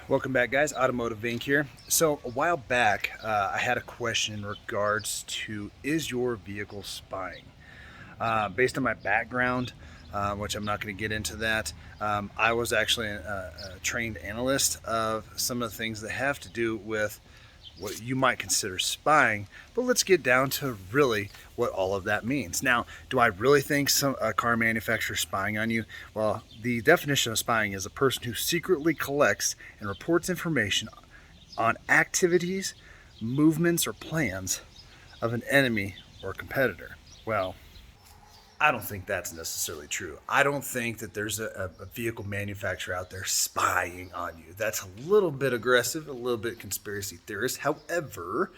Welcome back, guys. Automotive Inc. here. So, a while back, I had a question in regards to is your vehicle spying? Based on my background, which I'm not going to get into that, I was actually a trained analyst of some of the things that have to do with what you might consider spying, but let's get down to really what all of that means. Now, do I really think a car manufacturer is spying on you? Well, the definition of spying is a person who secretly collects and reports information on activities, movements, or plans of an enemy or competitor. Well, I don't think that's necessarily true. I don't think that there's a vehicle manufacturer out there spying on you. That's a little bit aggressive, a little bit conspiracy theorist. However,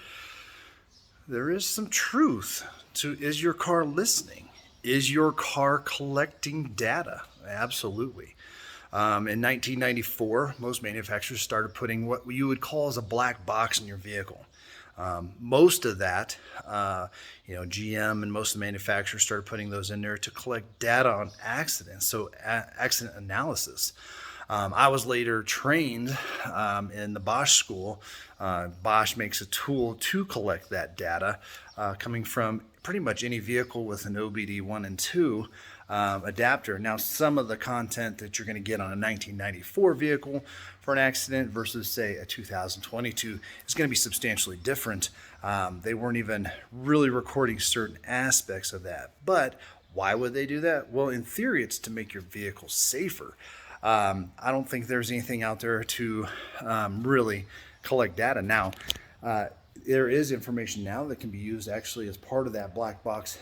there is some truth to is your car listening? Is your car collecting data? Absolutely. In 1994, most manufacturers started putting what you would call as a black box in your vehicle. Most of that, GM and most of the manufacturers started putting those in there to collect data on accidents, so accident analysis. I was later trained in the Bosch school. Bosch makes a tool to collect that data coming from pretty much any vehicle with an OBD1 and 2 adapter. Now, some of the content that you're going to get on a 1994 vehicle for an accident versus, say, a 2022 is going to be substantially different. They weren't even really recording certain aspects of that. But why would they do that? Well, in theory, it's to make your vehicle safer. I don't think there's anything out there to really collect data. Now, there is information now that can be used actually as part of that black box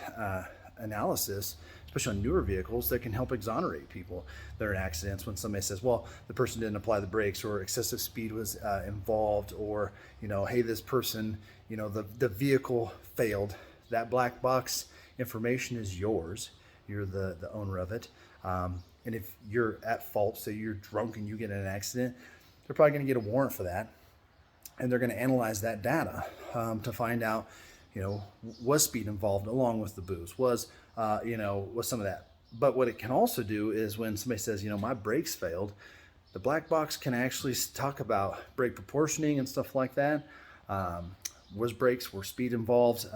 analysis, especially on newer vehicles, that can help exonerate people that are in accidents when somebody says, well, the person didn't apply the brakes or excessive speed was involved, or, hey, this person, the vehicle failed. That black box information is yours. You're the owner of it. And if you're at fault, say you're drunk and you get in an accident, they're probably going to get a warrant for that. And they're going to analyze that data to find out, was speed involved along with the booze? Was some of that? But what it can also do is when somebody says, my brakes failed, the black box can actually talk about brake proportioning and stuff like that. Was brakes, were speed involved,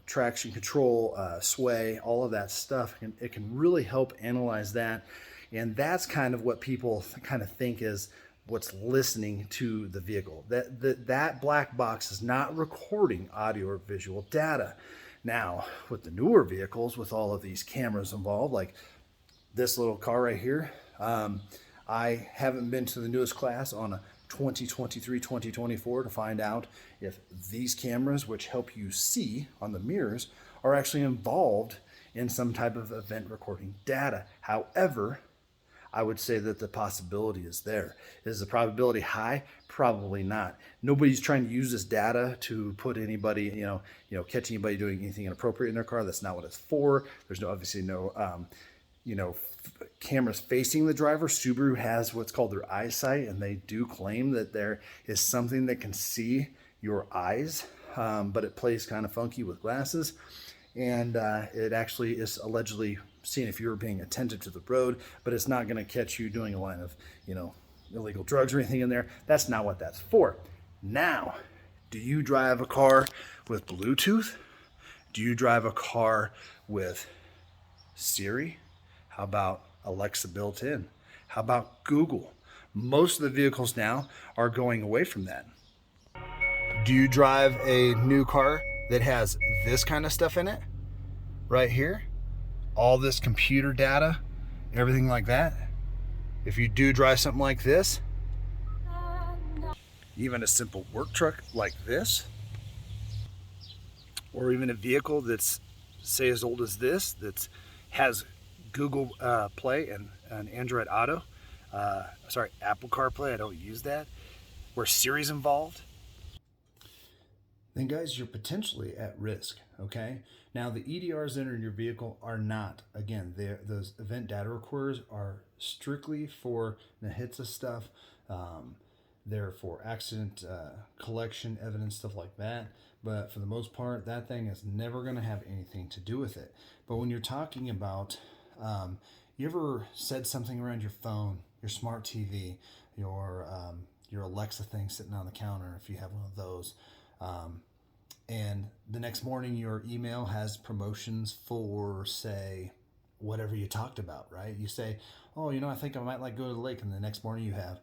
traction control, sway, all of that stuff. It can really help analyze that. And that's kind of what people kind of think is what's listening to the vehicle. That black box is not recording audio or visual data. Now, with the newer vehicles, with all of these cameras involved, like this little car right here, I haven't been to the newest class on a 2023, 2024 to find out if these cameras, which help you see on the mirrors, are actually involved in some type of event recording data. However, I would say that the possibility is there. Is the probability high? Probably not. Nobody's trying to use this data to put anybody, catch anybody doing anything inappropriate in their car. That's not what it's for. There's obviously no cameras facing the driver. Subaru has what's called their eyesight, and they do claim that there is something that can see your eyes, but it plays kind of funky with glasses. And it actually is allegedly seeing if you're being attentive to the road, but it's not going to catch you doing a line of, illegal drugs or anything in there. That's not what that's for. Now, do you drive a car with Bluetooth? Do you drive a car with Siri? How about Alexa built in? How about Google? Most of the vehicles now are going away from that. Do you drive a new car that has this kind of stuff in it? Right here? All this computer data, everything like that? If you do drive something like this, even a simple work truck like this, or even a vehicle that's, say, as old as this, that has Google Play and Android Auto, Apple CarPlay, I don't use that, where Siri's involved, then guys, you're potentially at risk, okay? Now, the EDRs that are in your vehicle are not, again, those event data recorders are strictly for NHTSA stuff. They're for accident collection, evidence, stuff like that. But for the most part, that thing is never going to have anything to do with it. But when you're talking about, you ever said something around your phone, your smart TV, your Alexa thing sitting on the counter if you have one of those. Um, and the next morning your email has promotions for, say, whatever you talked about, right? You say, oh, I think I might like go to the lake, and the next morning you have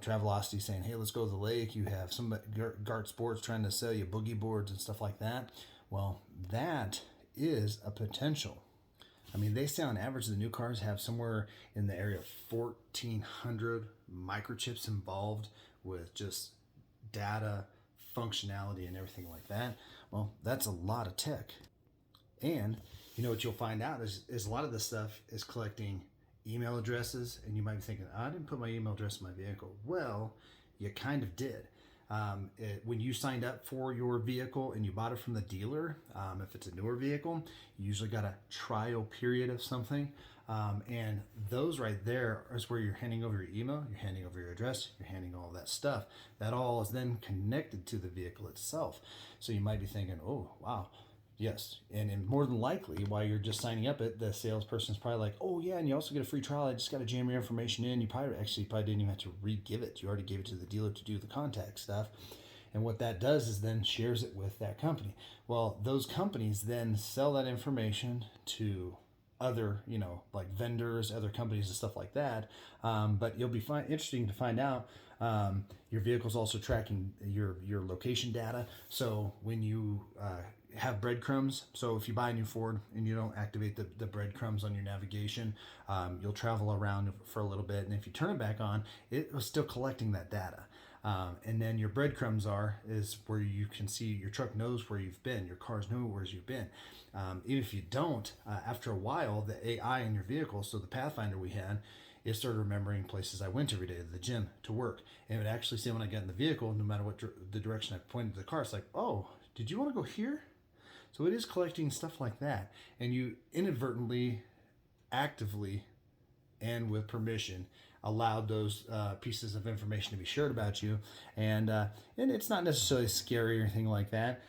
Travelocity saying, hey, let's go to the lake. You have somebody, Gart Sports, trying to sell you boogie boards and stuff like that. Well, that is a potential. I mean, they say on average the new cars have somewhere in the area of 1,400 microchips involved with just data, functionality, and everything like that. Well, that's a lot of tech. And what you'll find out is a lot of this stuff is collecting email addresses, and you might be thinking, I didn't put my email address in my vehicle. Well, you kind of did. When you signed up for your vehicle and you bought it from the dealer, if it's a newer vehicle, you usually got a trial period of something. And those right there is where you're handing over your email, you're handing over your address, you're handing all that stuff. That all is then connected to the vehicle itself. So you might be thinking, oh, wow. Yes, and more than likely, while you're just signing up, the salesperson's probably like, "Oh yeah, and you also get a free trial. I just got to jam your information in. You probably didn't even have to re-give it. You already gave it to the dealer to do the contact stuff." And what that does is then shares it with that company. Well, those companies then sell that information to other, like vendors, other companies and stuff like that. But you'll be interesting to find out. Your vehicle's also tracking your location data. So when you have breadcrumbs, so if you buy a new Ford and you don't activate the breadcrumbs on your navigation, you'll travel around for a little bit, and if you turn it back on, it was still collecting that data. And then your breadcrumbs is where you can see your truck knows where you've been, your cars know where you've been. Even if you don't, after a while, the AI in your vehicle, so the Pathfinder we had, it started remembering places I went every day, to the gym, to work. And it would actually say when I got in the vehicle, no matter what the direction I pointed to the car, it's like, oh, did you want to go here? So it is collecting stuff like that. And you inadvertently, actively, and with permission, allowed those pieces of information to be shared about you. And it's not necessarily scary or anything like that.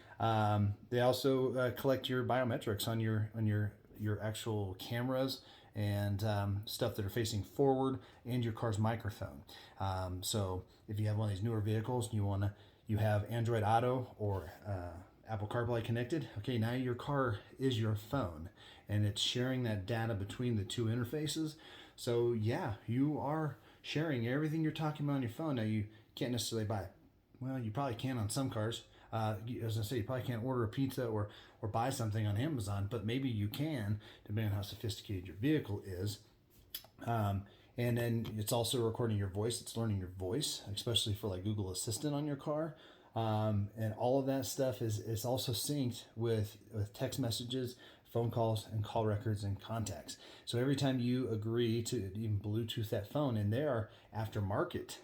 They also collect your biometrics on your actual cameras and stuff that are facing forward, and your car's microphone. So if you have one of these newer vehicles and you have Android Auto or Apple CarPlay connected, okay, now your car is your phone, and it's sharing that data between the two interfaces. So yeah, you are sharing everything you're talking about on your phone. Now you can't necessarily buy it. Well, you probably can on some cars. As I say, you probably can't order a pizza or buy something on Amazon, but maybe you can, depending on how sophisticated your vehicle is. And then it's also recording your voice. It's learning your voice, especially for like Google Assistant on your car. And all of that stuff is also synced with text messages, phone calls, and call records and contacts. So every time you agree to even Bluetooth that phone, and there are aftermarket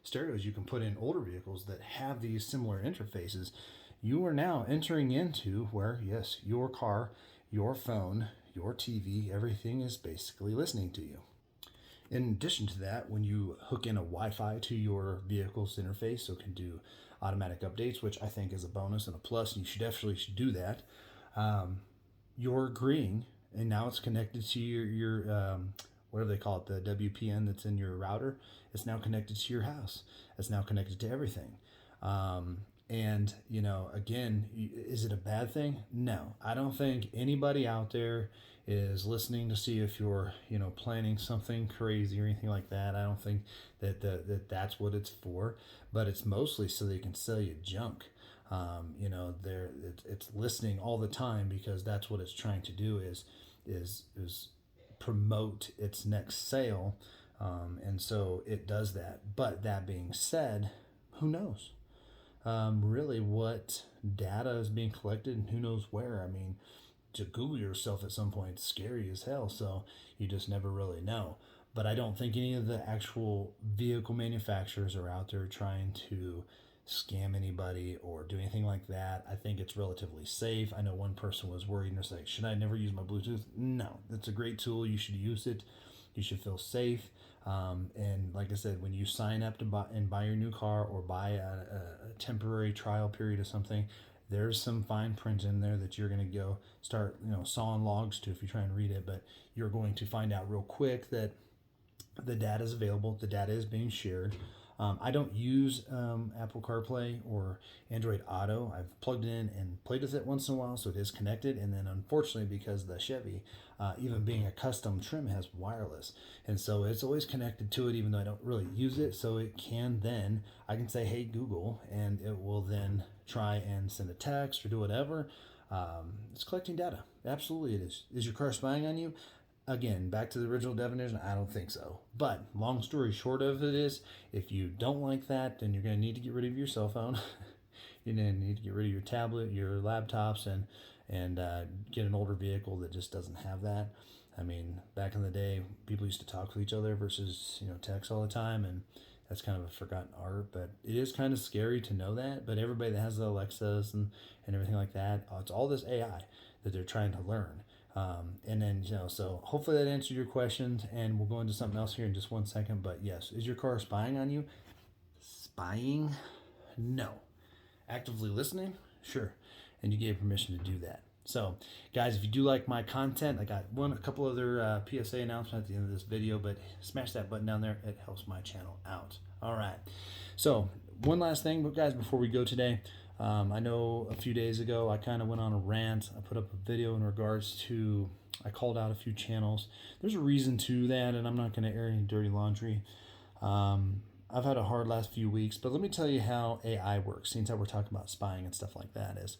stereos you can put in older vehicles that have these similar interfaces, you are now entering into where, yes, your car, your phone, your TV, everything is basically listening to you. In addition to that, when you hook in a Wi-Fi to your vehicle's interface, so it can do automatic updates, which I think is a bonus and a plus, and you should do that. You're agreeing, and now it's connected to your whatever they call it, the WPN that's in your router. It's now connected to your house. It's now connected to everything. And again, is it a bad thing? No, I don't think anybody out there is listening to see if you're planning something crazy or anything like that. I don't think that's what it's for, but it's mostly so they can sell you junk. It's listening all the time because that's what it's trying to do is promote its next sale, and so it does that. But that being said, who knows really what data is being collected and who knows where. I mean, to Google yourself at some point, it's scary as hell, so you just never really know. But I don't think any of the actual vehicle manufacturers are out there trying to scam anybody or do anything like that. I think it's relatively safe. I know one person was worried and was like, should I never use my Bluetooth? No, it's a great tool. You should use it. You should feel safe. And like I said, when you sign up to buy your new car or buy a temporary trial period of something, there's some fine print in there that you're going to go start, sawing logs to if you try and read it. But you're going to find out real quick that The data is available. The data is being shared. I don't use Apple CarPlay or Android Auto. I've plugged in and played with it once in a while, so it is connected. And then, unfortunately, because the Chevy, even being a custom trim, has wireless, and so it's always connected to it, even though I don't really use it. So it can then I can say, "Hey Google," and it will then try and send a text or do whatever. It's collecting data. Absolutely, it is. Is your car spying on you? Again, back to the original definition, I don't think so. But long story short of it is, if you don't like that, then you're going to need to get rid of your cell phone. You're going to need to get rid of your tablet, your laptops, and get an older vehicle that just doesn't have that. I mean, back in the day, people used to talk with each other versus text all the time, and that's kind of a forgotten art. But it is kind of scary to know that. But everybody that has the Alexas and everything like that, it's all this AI that they're trying to learn. And then, so hopefully that answered your questions, and we'll go into something else here in just 1 second. But yes, is your car spying on you? Spying? No. Actively listening? Sure. And you gave permission to do that. So, guys, if you do like my content, I got a couple other PSA announcements at the end of this video, but smash that button down there. It helps my channel out. All right. So, one last thing, but guys, before we go today, I know a few days ago I kind of went on a rant. I put up a video in regards to, I called out a few channels. There's a reason to that, and I'm not going to air any dirty laundry. I've had a hard last few weeks, but let me tell you how AI works, since we're talking about spying and stuff like that. Is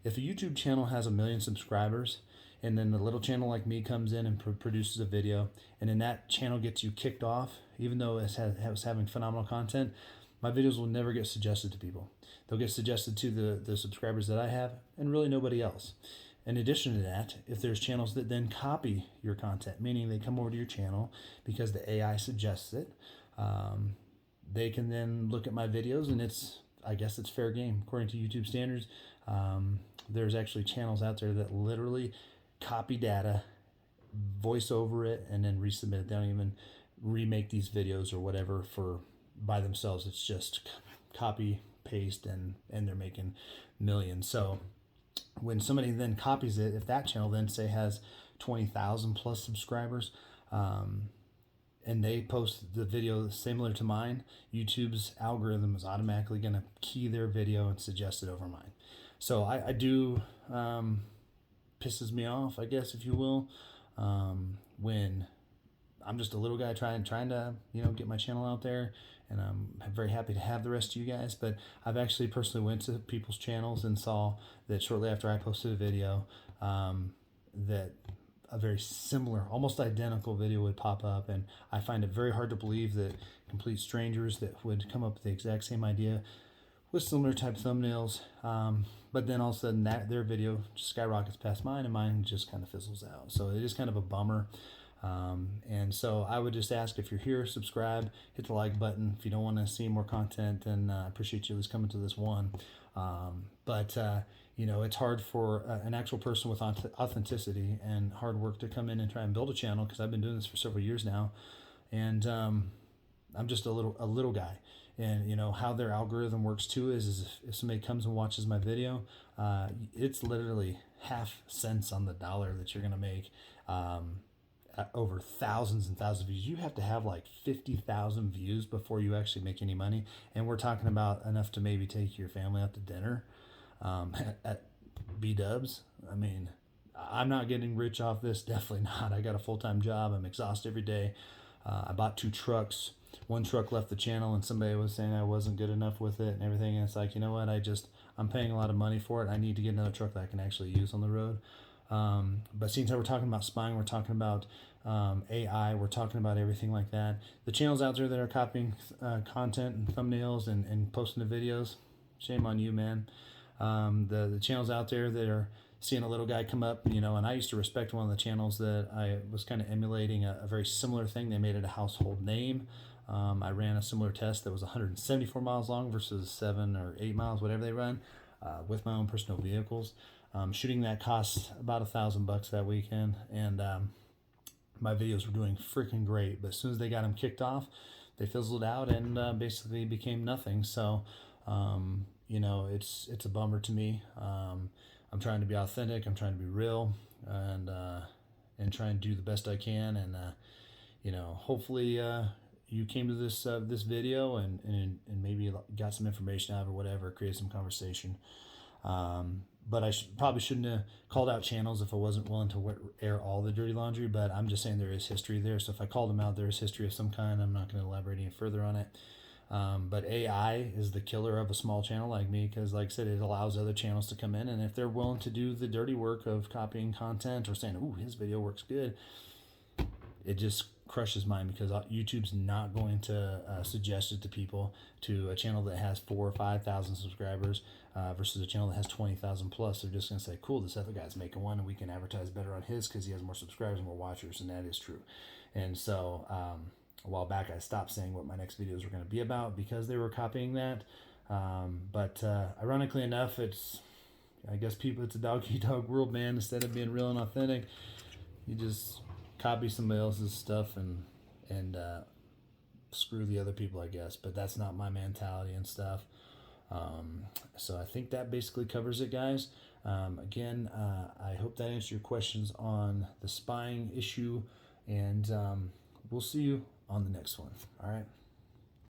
if a YouTube channel has 1 million subscribers, and then the little channel like me comes in and produces a video, and then that channel gets you kicked off, even though it's having phenomenal content, my videos will never get suggested to people. They'll get suggested to the subscribers that I have, and really nobody else. In addition to that, if there's channels that then copy your content, meaning they come over to your channel because the AI suggests it, they can then look at my videos, and I guess it's fair game according to YouTube standards. There's actually channels out there that literally copy data, voice over it, and then resubmit it. They don't even remake these videos or whatever by themselves. It's just copy, paste, and they're making millions. So when somebody then copies it, if that channel then say has 20,000 plus subscribers, and they post the video similar to mine, YouTube's algorithm is automatically going to key their video and suggest it over mine. So I do, pisses me off, I guess, if you will, when I'm just a little guy trying to get my channel out there, and I'm very happy to have the rest of you guys. But I've actually personally went to people's channels and saw that shortly after I posted a video, that a very similar, almost identical video would pop up, and I find it very hard to believe that complete strangers that would come up with the exact same idea with similar type thumbnails, but then all of a sudden their video just skyrockets past mine, and mine just kind of fizzles out. So it is kind of a bummer. And so I would just ask, if you're here, subscribe, hit the like button. If you don't want to see more content, then I appreciate you at least coming to this one. But it's hard for an actual person with authenticity and hard work to come in and try and build a channel, because I've been doing this for several years now, and I'm just a little guy. And how their algorithm works too is if somebody comes and watches my video, it's literally half cents on the dollar that you're gonna make. Over thousands and thousands of views. You have to have like 50,000 views before you actually make any money, and we're talking about enough to maybe take your family out to dinner at B-dubs. I mean, I'm not getting rich off this, definitely not. I got a full-time job. I'm exhausted every day. I bought 2 trucks. One truck left the channel, and somebody was saying I wasn't good enough with it and everything, and it's like, you know what, I'm paying a lot of money for it. I need to get another truck that I can actually use on the road. But since we're talking about spying, we're talking about AI, we're talking about everything like that. The channels out there that are copying content and thumbnails and posting the videos, shame on you, man. The channels out there that are seeing a little guy come up, and I used to respect one of the channels that I was kind of emulating a very similar thing. They made it a household name. I ran a similar test that was 174 miles long versus 7 or 8 miles, whatever they run, with my own personal vehicles. Shooting that cost about $1,000 that weekend, and my videos were doing freaking great. But as soon as they got them kicked off, they fizzled out and basically became nothing. So, it's a bummer to me. I'm trying to be authentic. I'm trying to be real, and trying to do the best I can. And hopefully you came to this video and maybe got some information out of it or whatever, created some conversation. But I probably shouldn't have called out channels if I wasn't willing to air all the dirty laundry. But I'm just saying there is history there. So if I called them out, there is history of some kind. I'm not going to elaborate any further on it. But AI is the killer of a small channel like me because, like I said, it allows other channels to come in. And if they're willing to do the dirty work of copying content or saying, ooh, his video works good, it just crushes mine because YouTube's not going to suggest it to people, to a channel that has 4,000 or 5,000 subscribers versus a channel that has 20,000 plus. They're just going to say, cool, this other guy's making one and we can advertise better on his because he has more subscribers and more watchers, and that is true. And so a while back I stopped saying what my next videos were going to be about because they were copying that. But ironically enough, I guess it's a dog eat dog world, man. Instead of being real and authentic, you just copy somebody else's stuff and screw the other people, I guess. But that's not my mentality and stuff. So I think that basically covers it, guys. Again, I hope that answered your questions on the spying issue, and we'll see you on the next one. All right.